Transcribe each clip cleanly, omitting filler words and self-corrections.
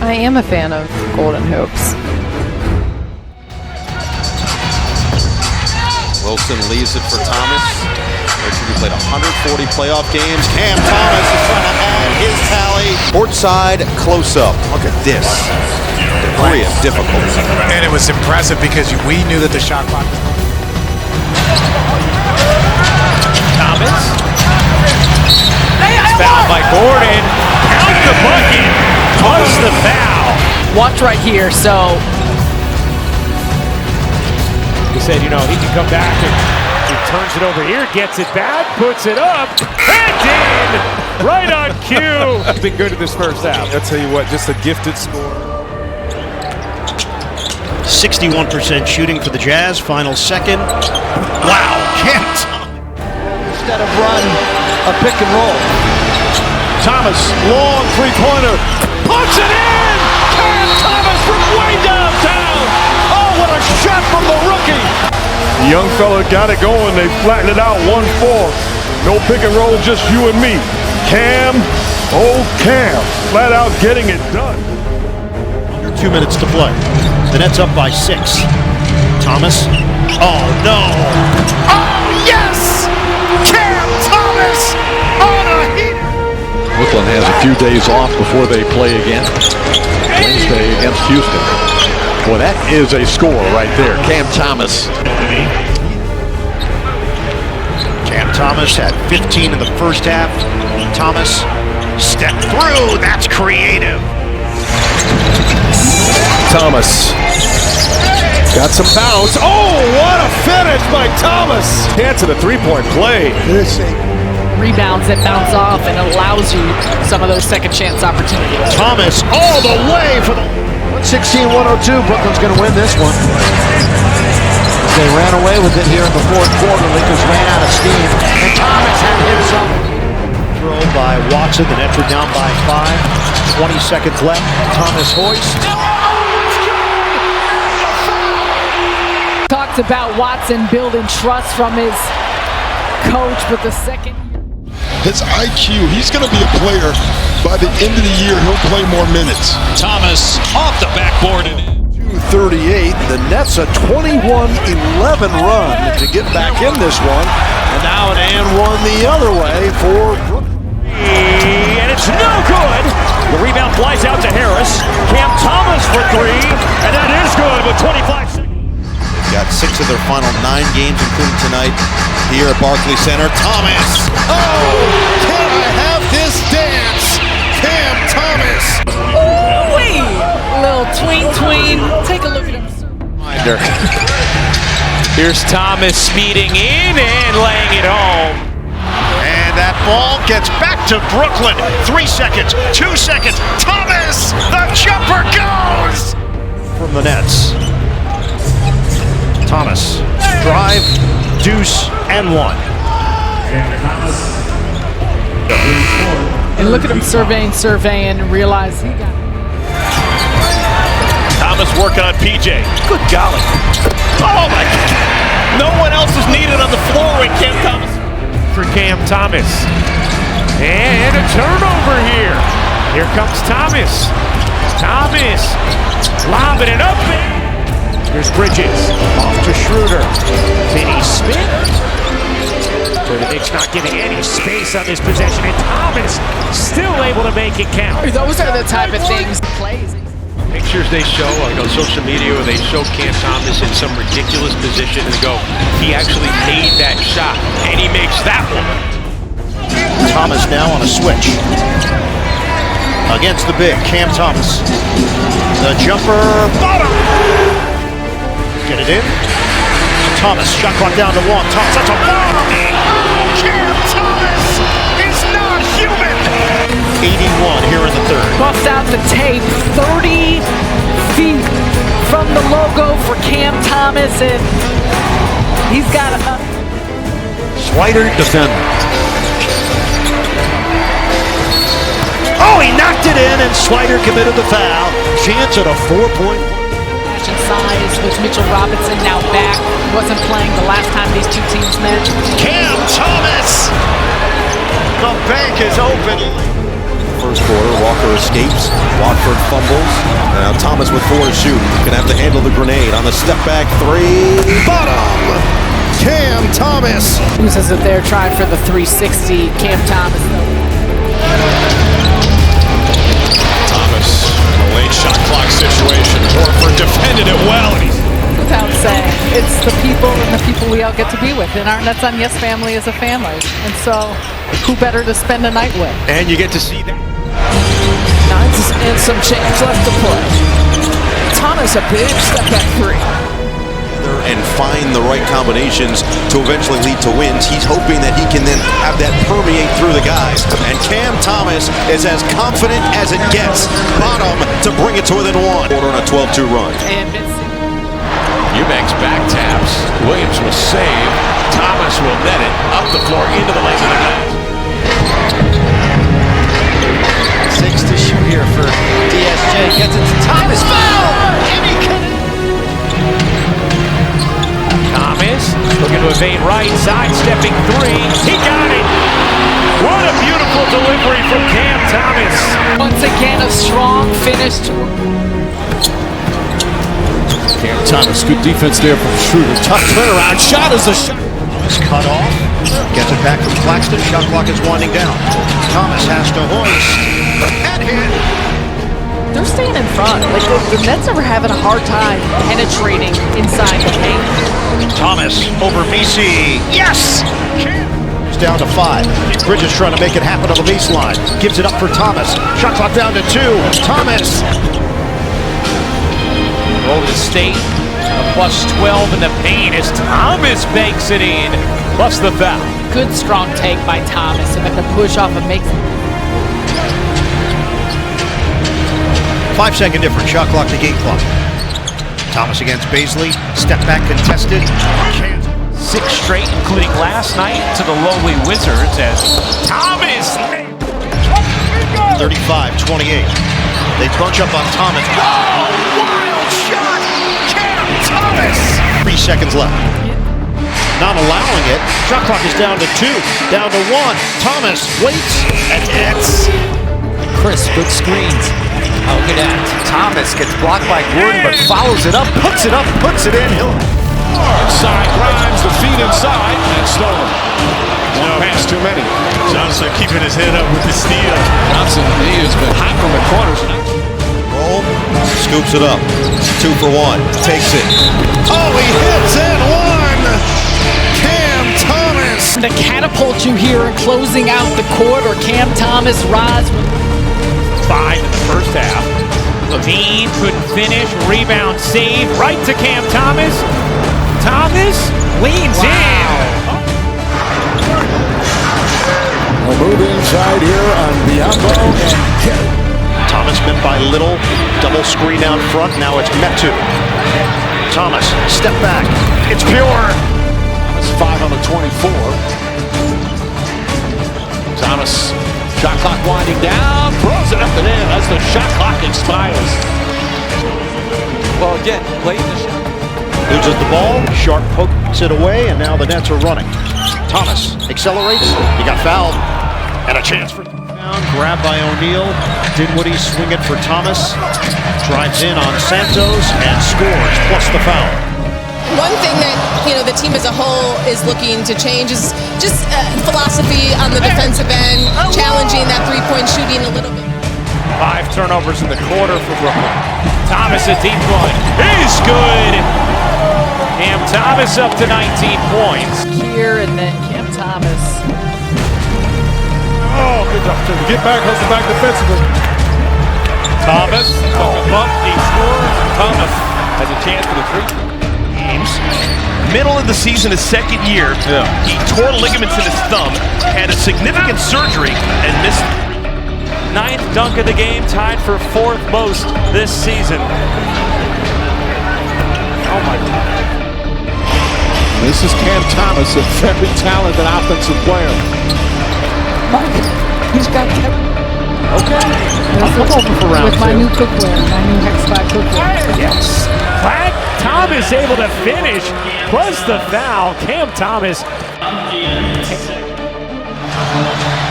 I am a fan of Golden Hoops. Wilson leaves it for Thomas. Richard played 140 playoff games. Cam Thomas is trying to add his tally. Courtside close-up. Look at this. Degree of difficulty. And it was impressive because we knew that the shot clock. Thomas. Fouled by Gordon. Count the bucket. Plus the foul. Watch right here, so. He said, he can come back and he turns it over here, gets it back, puts it up, and in! Right on cue. He's been good in this first half. I'll tell you what, just a gifted score. 61% shooting for the Jazz, final second. Wow, can't. Instead of run a pick and roll. Thomas, long three-pointer, puts it in! Cam Thomas from way downtown! Oh, what a shot from the rookie! The young fella got it going. They flattened it out 1-4. No pick and roll, just you and me. Cam, oh Cam, flat out getting it done. Under 2 minutes to play. The Nets up by 6. Thomas. Oh no! Oh yes! Cam Thomas on a heater. Brooklyn has a few days off before they play again. Wednesday against Houston. Boy, that is a score right there. Cam Thomas. Cam Thomas had 15 in the first half. Thomas stepped through. That's creative. Thomas got some bounce. Oh, what a finish by Thomas. Chance at a three-point play. Rebounds that bounce off and allows you some of those second chance opportunities. Thomas all the way for the 116-102, Brooklyn's going to win this one. They ran away with it here in the fourth quarter. Lakers ran out of steam, and Thomas had himself. throw by Watson. The Nets are down by 5. 20 seconds left. Thomas hoist. Talks about Watson building trust from his coach with the second. His IQ, he's going to be a player. By the end of the year, he'll play more minutes. Thomas off the backboard and in. 2:38. The Nets a 21-11 run to get back in this one. And now an and one the other way for Brooklyn. And it's no good. The rebound flies out to Harris. Cam Thomas for 3. And that is good with 25 seconds. Got 6 of their final 9 games, including tonight here at Barclays Center. Thomas! Oh! Can I have this dance? Cam Thomas! Ooh-wee! Little tween. Take a look at him. Here's Thomas speeding in and laying it home. And that ball gets back to Brooklyn. 3 seconds, 2 seconds. Thomas! The jumper goes! From the Nets. Thomas, drive, deuce, and 1. And look at him surveying, and realize he got it. Thomas working on PJ. Good golly. Oh my God. No one else is needed on the floor when Cam Thomas. For Cam Thomas. And a turnover here. Here comes Thomas. Thomas lobbing it up. Here's Bridges, off to Schroeder. Can he spin? So the Knicks not giving any space on this possession, and Thomas still able to make it count. Those are the type of things. Plays. Pictures they show on social media where they show Cam Thomas in some ridiculous position and go, he actually made that shot, and he makes that one. Thomas now on a switch. Against the big, Cam Thomas. The jumper, bottom! Get it in. Thomas, shot clock down to 1. Thomas, that's a bomb! Cam Thomas is not human! 81 here in the third. Buffs out the tape, 30 feet from the logo for Cam Thomas, and he's got a... Swider defender. Oh, he knocked it in, and Swider committed the foul. Chance at a 4-point... size with Mitchell Robinson now back. Wasn't playing the last time these two teams met. Cam Thomas! The bank is open. For first quarter. Walker escapes. Watford fumbles. And now Thomas with 4 to shoot. Gonna have to handle the grenade on the step back 3. Bottom! Cam Thomas! Who says that they're trying for the 360? Cam Thomas. Thomas, a late shot clock situation. Horford defended it well. And he's Without saying, it's the people and the people we all get to be with. And that's on Yes Family as a family. And so, who better to spend a night with? And you get to see that. And some change left to play. Thomas, a big step back 3. And find the right combinations to eventually lead to wins. He's hoping that he can then have that permeate through the guys. And Cam Thomas is as confident as it gets. Bottom to bring it to within 1. Quarter on a 12-2 run. And Eubanks back taps. Williams will save. Thomas will net it up the floor into the lane of the net. 6 to shoot here for DSJ. Gets it to Thomas. Foul! Thomas looking to evade right, sidestepping 3. He got it! What a beautiful delivery from Cam Thomas. once again, a strong finish to Cam Thomas, good defense there from Schroeder. Tough turnaround shot is a shot. Thomas cut off, gets it back from Claxton. Shot clock is winding down. Thomas has to hoist and hit. They're staying in front. Like the Nets are having a hard time penetrating inside the paint. Thomas over Messi. Yes! It's down to 5. Bridges trying to make it happen on the baseline. Gives it up for Thomas. Shot clock down to 2. Thomas. Golden State a plus 12 in the paint as Thomas banks it in. Plus the foul. Good strong take by Thomas and then the push off and makes 5-second difference. Shot clock to game clock. Thomas against Baisley. Step back contested. 6 straight, including last night to the lowly Wizards as Thomas. 35-28. They bunch up on Thomas. Oh, wild shot! Cam Thomas! 3 seconds left. Not allowing it. Shot clock is down to 2. Down to 1. Thomas waits and hits. Chris, good screens. Oh, look at that. Thomas gets blocked by Gordon, but follows it up, puts it in. He'll Inside Grimes, the feet inside, and stolen. One pass too many. Johnson keeping his head up with the steal. Johnson, he has been hot from the corners. Roll, scoops it up. 2 for 1, takes it. Oh, he hits and 1! Cam Thomas! to catapult you here in closing out the quarter. Cam Thomas, Roz. 5 in the first half. Levine couldn't finish. Rebound save right to Cam Thomas. Thomas leans in. A move inside here on Biombo and Kerry. Thomas met by Little. Double screen out front. Now it's Metu. Thomas, step back. It's pure. Thomas 5 on the 24. Thomas, shot clock winding down. Throws it up and in as the shot clock expires. Well, again, late in the shot. Loses the ball. Sharp pokes it away, and now the Nets are running. Thomas accelerates. He got fouled. And a chance for down. Grabbed by O'Neal. Dinwiddie swing it for Thomas. Drives in on Santos and scores, plus the foul. One thing that, the team as a whole is looking to change is just philosophy on the defensive end, challenging that three-point shooting a little bit. 5 turnovers in the quarter for Brooklyn. Thomas a deep one. He's good. Cam Thomas up to 19 points. Here and then Cam Thomas. Oh, good job. Get back, hustle back defensively. Thomas, bump, he scores. Thomas has a chance for the free games. Middle of the season, his second year, he tore ligaments in his thumb, had a significant surgery, and missed 9th dunk of the game, tied for 4th most this season. Oh my God. This is Cam Thomas, a very talented offensive player. He's got Okay. I'll come over for round 2. With my new cookware, my new Hex5 cookware. Yes. Flag. Thomas able to finish, plus the foul. Cam Thomas.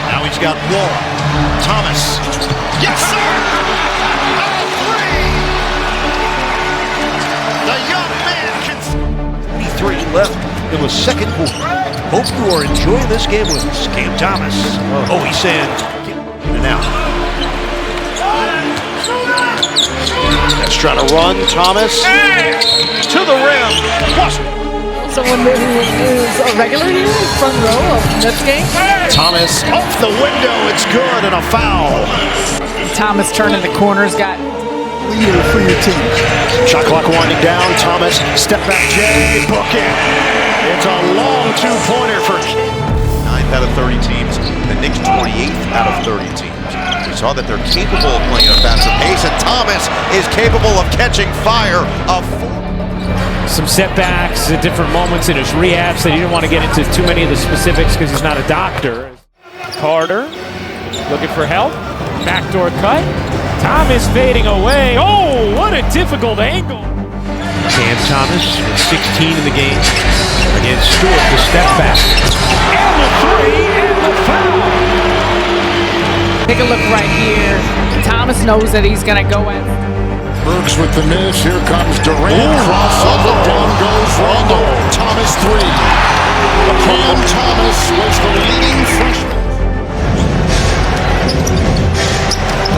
Now he's got Wall. Thomas. Yes, sir! A three! The young man can... 3 left in the second quarter. Hope you are enjoying this game with us. Cam Thomas. Oh, he's saying... And now. Let's try to run. Thomas. To the rim. Someone who is a regular here, front row of this game. Thomas off the window. It's good and a foul. Thomas turning the corners, got leader for your team. Shot clock winding down. Thomas, step back, Jay, book it. It's a long two-pointer for 9th out of 30 teams. The Knicks 28th out of 30 teams. We saw that they're capable of playing at a faster pace, and Thomas is capable of catching fire. Some setbacks at different moments in his rehabs that he didn't want to get into too many of the specifics because he's not a doctor. Carter looking for help. Backdoor cut. Thomas fading away. Oh, what a difficult angle. Cam Thomas with 16 in the game against Stewart, the step back. And the three and the foul. Take a look right here. Thomas knows that he's going to go in. Burks with the miss. Here comes Durant. Crossover. Down goes Rondo. Thomas 3. Cam Thomas was the leading freshman.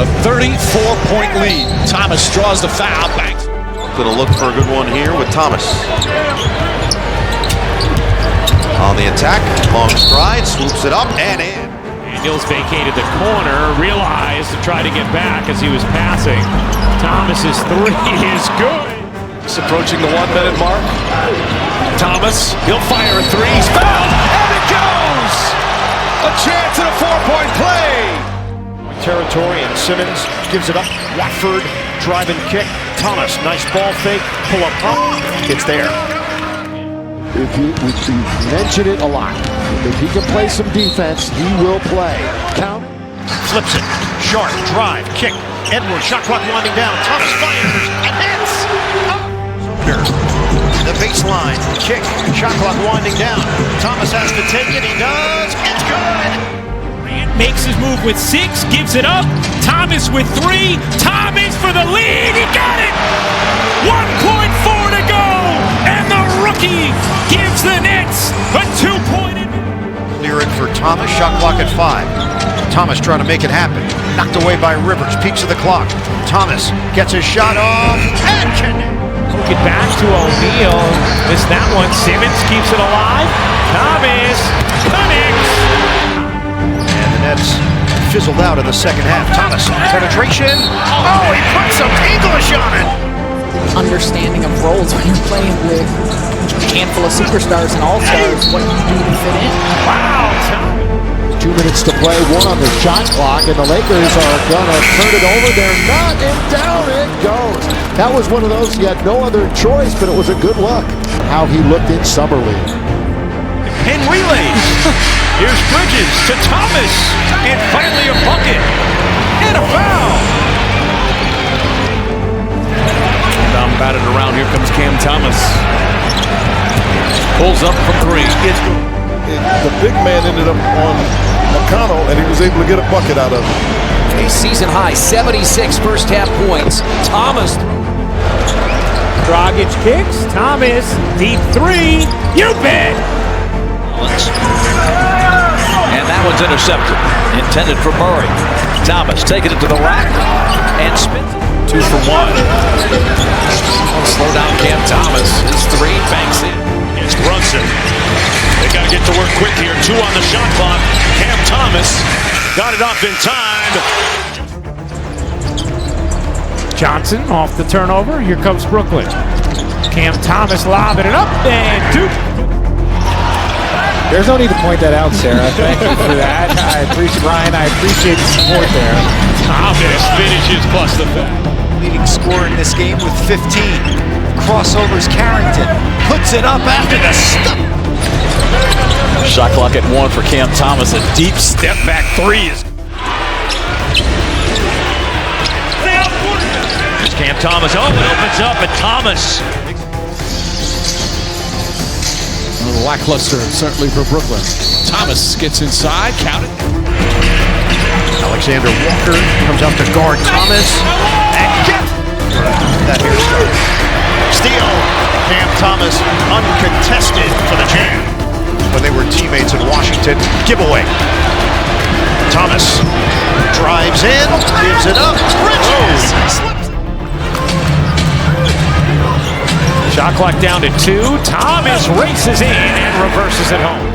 A 34-point lead. Thomas draws the foul. Banks. Gonna look for a good one here with Thomas. On the attack, long stride, swoops it up and in. Daniels vacated the corner, realized to try to get back as he was passing. Thomas's three is good. He's approaching the 1-minute mark. Thomas, he'll fire a three. He's fouled, and it goes! A chance at a 4-point play. territory, and Simmons gives it up. Watford, driving kick. Thomas, nice ball fake. Pull up pump. It's there. We mention it a lot. If he can play some defense, he will play. Count. Flips it. Short drive, kick. Edwards, shot clock winding down. Thomas fires and hits. The baseline, kick. Shot clock winding down. Thomas has to take it. He does. It's good. Makes his move with 6, gives it up. Thomas with 3. Thomas for the lead. He got it. 1.4 to go, and the rookie gives the Nets a 2-point. Clear it for Thomas. Shot clock at 5. Thomas trying to make it happen. Knocked away by Rivers. Peaks of the clock. Thomas gets his shot off and connects. Poke it back to O'Neal. Missed that one. Simmons keeps it alive. Thomas connects. And the Nets fizzled out in the second half. Thomas, penetration. Oh, he put some English on it. Understanding of roles when you're playing with a handful of superstars and all-stars, what you need to fit in. Wow. 2 minutes to play, 1 on the shot clock, and the Lakers are gonna turn it over. They're not, and down it goes. That was one of those, he had no other choice, but it was a good look. How he looked in Summer League. Pin relays. Here's Bridges to Thomas, and finally a bucket and a foul. Down batted around. Here comes Cam Thomas. Pulls up from 3. The big man ended up on McConnell, and he was able to get a bucket out of it. A season-high 76 first-half points. Thomas. Dragic kicks. Thomas, deep 3. You bet. And that one's intercepted. Intended for Murray. Thomas taking it to the rack and spins it. 2 for 1. Slow down Cam Thomas. His 3 banks in. Against Brunson. They got to get to work quick here. 2 on the shot clock. Cam Thomas got it up in time. Johnson off the turnover. Here comes Brooklyn. Cam Thomas lobbing it up, and Duke. There's no need to point that out, Sarah. Thank you for that. I appreciate Ryan. I appreciate the support there. Thomas finishes plus the foul. Leading scorer in this game with 15. Crossovers Carrington. Puts it up after the stop. Shot clock at 1 for Cam Thomas. A deep step back 3 is. Here's Cam Thomas. Oh, it opens up, and Thomas. Lackluster, certainly for Brooklyn. Thomas gets inside, count it. Alexander Walker comes out to guard Thomas. And get that hairstyle. Steal. Cam Thomas uncontested for the jam. When they were teammates in Washington, giveaway. Thomas drives in, gives it up. Bridges. Shot clock down to 2. Thomas races in and reverses it home.